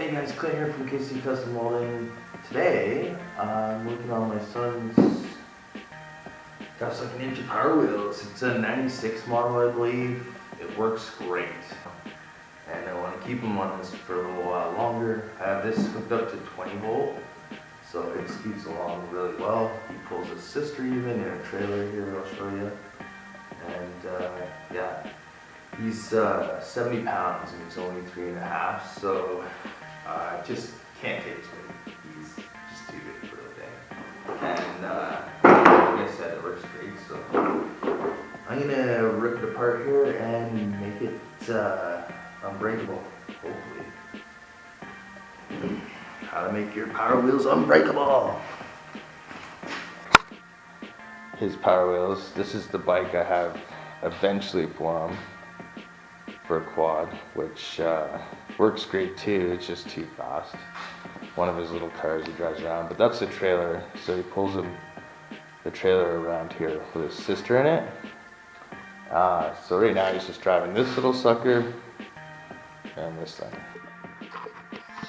Hey guys, Clint here from KC Custom Molding. Today, I'm working on my son's Got like an inch of PowerWheels. It's a 96 model, I believe. It works great. And I want to keep him on this for a little while longer. I have this hooked up to 20 volt, so it speeds along really well. He pulls his sister even in a trailer here, I'll show you. And yeah, he's 70 pounds and he's only 3.5, so I just can't take his weight. He's just too big for the thing. And like I said, it works great, so I'm gonna rip it apart here and make it unbreakable, hopefully. How to make your PowerWheels unbreakable. His PowerWheels, this is the bike I have eventually for him for a quad, which works great too. It's just too fast. One of his little cars he drives around, but that's the trailer, so he pulls the trailer around here with his sister in it. So right now he's just driving this little sucker and this thing.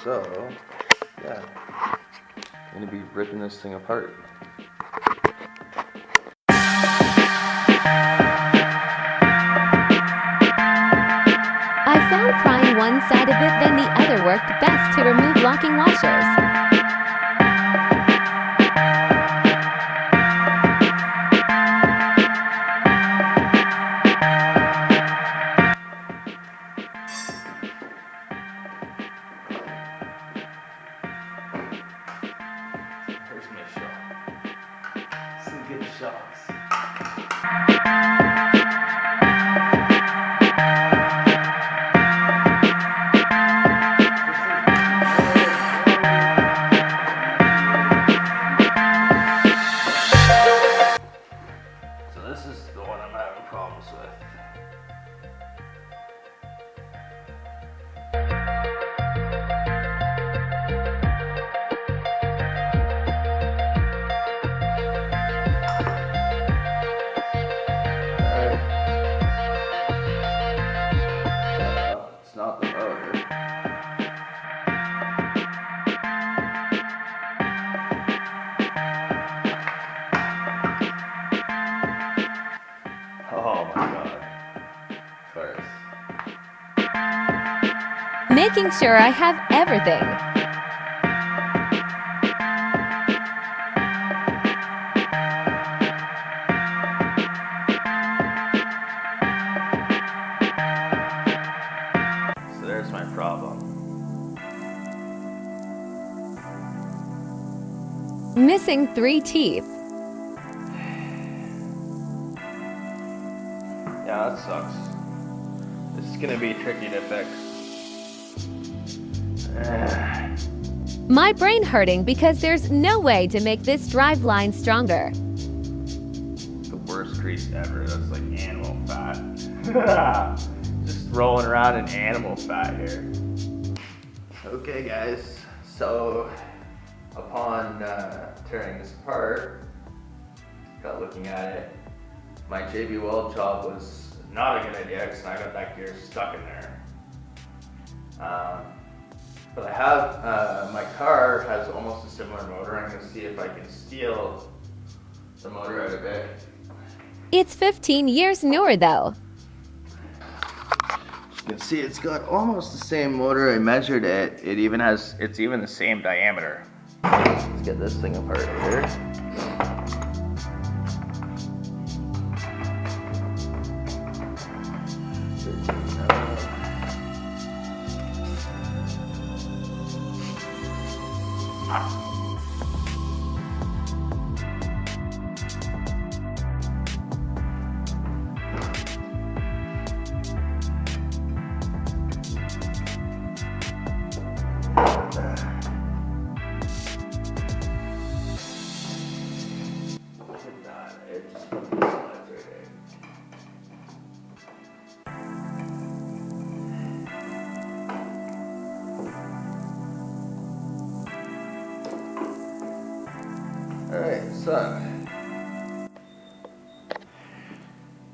So yeah, I'm gonna be ripping this thing apart. I found prying one side of it, then the other worked best to remove locking washers. Here's my shot. Some good shots. So this is the one I'm having problems with. It's not the motor. Oh my god. First. Making sure I have everything. So there's my problem. Missing 3 teeth. Yeah, that sucks. This is gonna be tricky to fix. My brain hurting because there's no way to make this drive line stronger. The worst grease ever. That's like animal fat. Just rolling around in animal fat here. Okay guys, so upon tearing this apart, got looking at it, my JB weld job was not a good idea because I got that gear stuck in there. But I have, my car has almost a similar motor. I'm going to see if I can steal the motor out of it. It's 15 years newer though. You can see it's got almost the same motor. I measured it. It's even the same diameter. Let's get this thing apart here.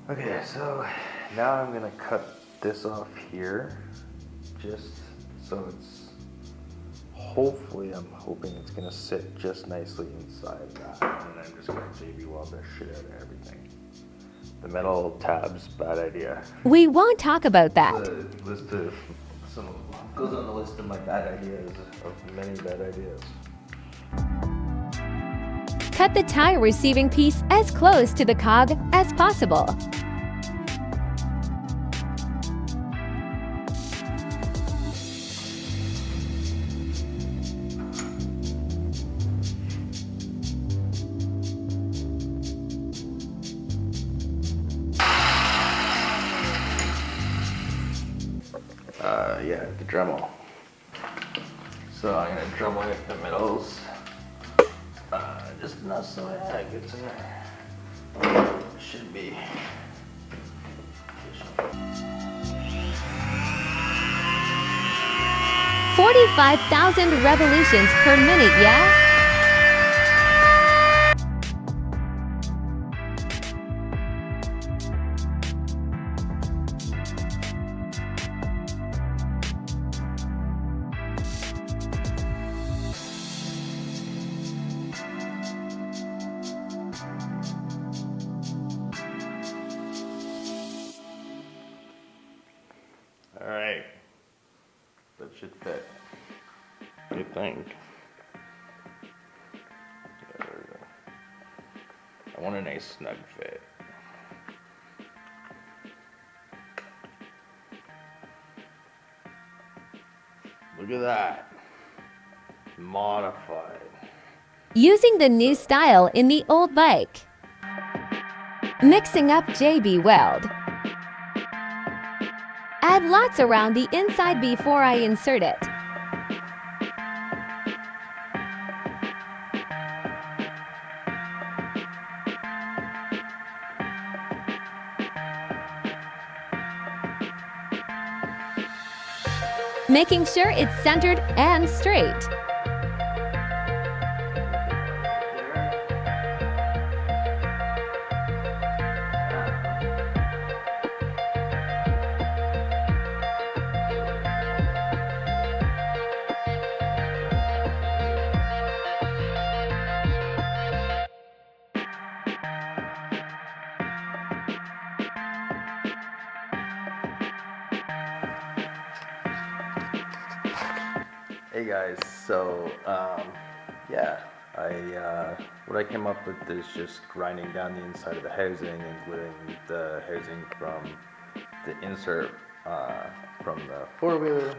Alright, so now I'm gonna cut this off here, just so it's hopefully, I'm hoping it's gonna sit just nicely inside that. And I'm just gonna JB weld the shit out of everything. The metal tabs, bad idea. We won't talk about that. List of some goes on the list of my bad ideas, of many bad ideas. Cut the tire receiving piece as close to the cog as possible. Yeah, the Dremel. So I'm gonna Dremel it the middles. Just enough so it gets in there. Should be. 45,000 revolutions per minute, yeah? All right, that should fit. I think. There we go. I want a nice snug fit. Look at that. Modified. Using the new style in the old bike. Mixing up JB Weld. Add lots around the inside before I insert it. Making sure it's centered and straight. Hey guys, so yeah, what I came up with is just grinding down the inside of the housing and gluing the housing from the insert from the four-wheeler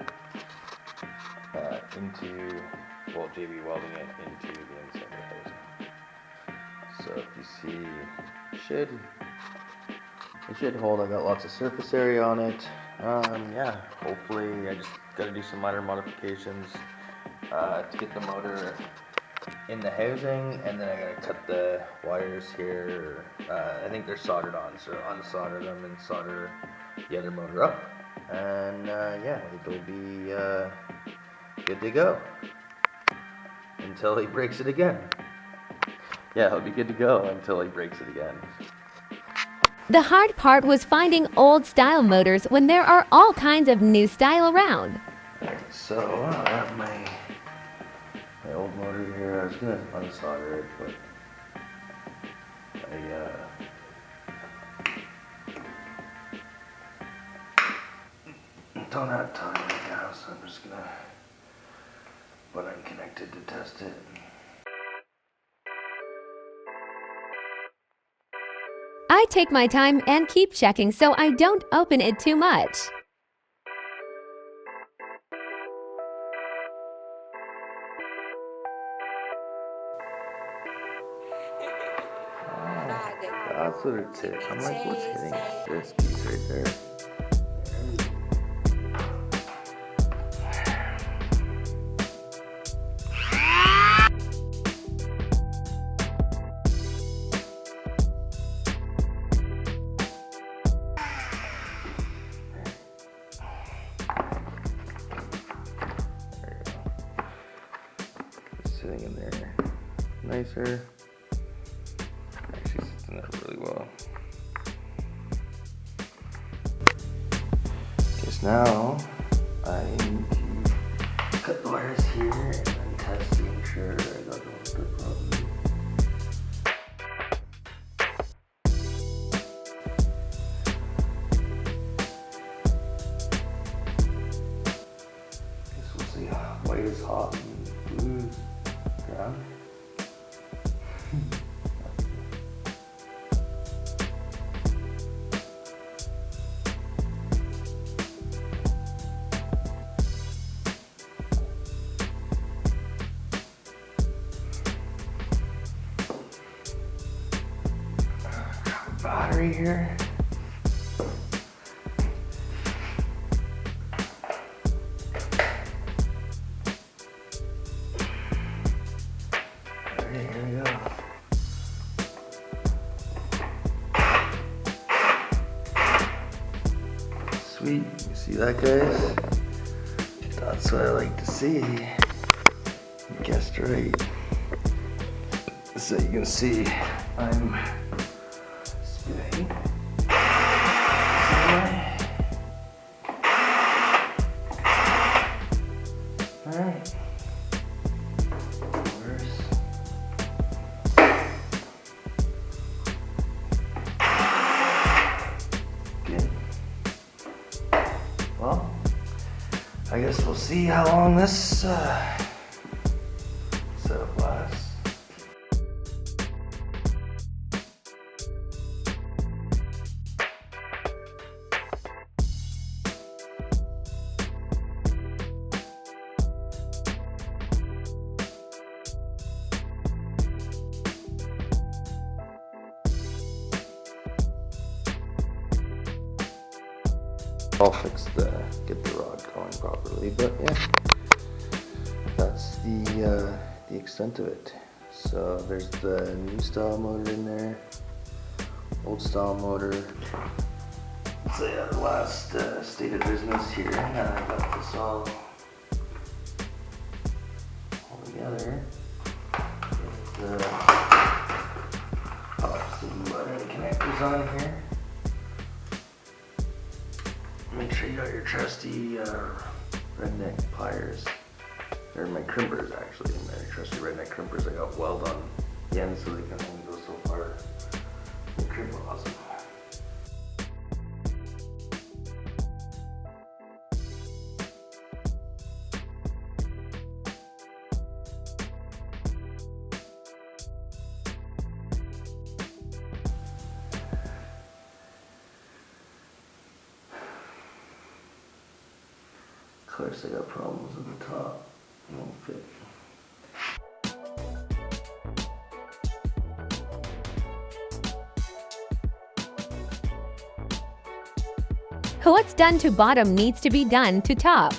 into, well, JB welding it into the inside of the housing. So if you see, it should hold. I got lots of surface area on it. Yeah, hopefully I just got to do some minor modifications to get the motor in the housing, and then I got to cut the wires here. I think they're soldered on, so unsolder them and solder the other motor up, and yeah, it'll be good to go until he breaks it again. Yeah, it'll be good to go until he breaks it again. The hard part was finding old style motors when there are all kinds of new style around. Alright, so I have my old motor here. I was gonna unsolder it, but I don't have time right now, so I'm just gonna put unconnected to test it. I take my time and keep checking so I don't open it too much. That's what it's hit. I'm like, what's hitting this piece right there? Sitting in there nicer. Actually sits in there really well. Okay, so now I need to cut the wires here quite as hot and blue ground. Battery here. Alright, here we go. Sweet, you see that, guys? That's what I like to see. You guessed right. So you can see I'm spinning. Alright. Reverse. Good. Well, I guess we'll see how long this setup lasts. I'll get the rod going properly, but yeah, that's the extent of it. So there's the new style motor in there, old style motor. So yeah, the last state of business here, and I got this all together. Pop some button connectors on here. Make sure you got your trusty redneck pliers. They're my crimpers, actually. My trusty redneck crimpers. I got weld on the end so they can only go so far. They crimp awesome. Of course, I got problems with the top. It won't fit. What's done to bottom needs to be done to top.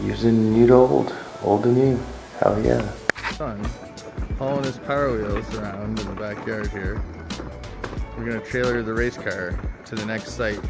Using new to old, old to new. Hell yeah. Son, hauling his PowerWheels around in the backyard here. We're gonna trailer the race car to the next site.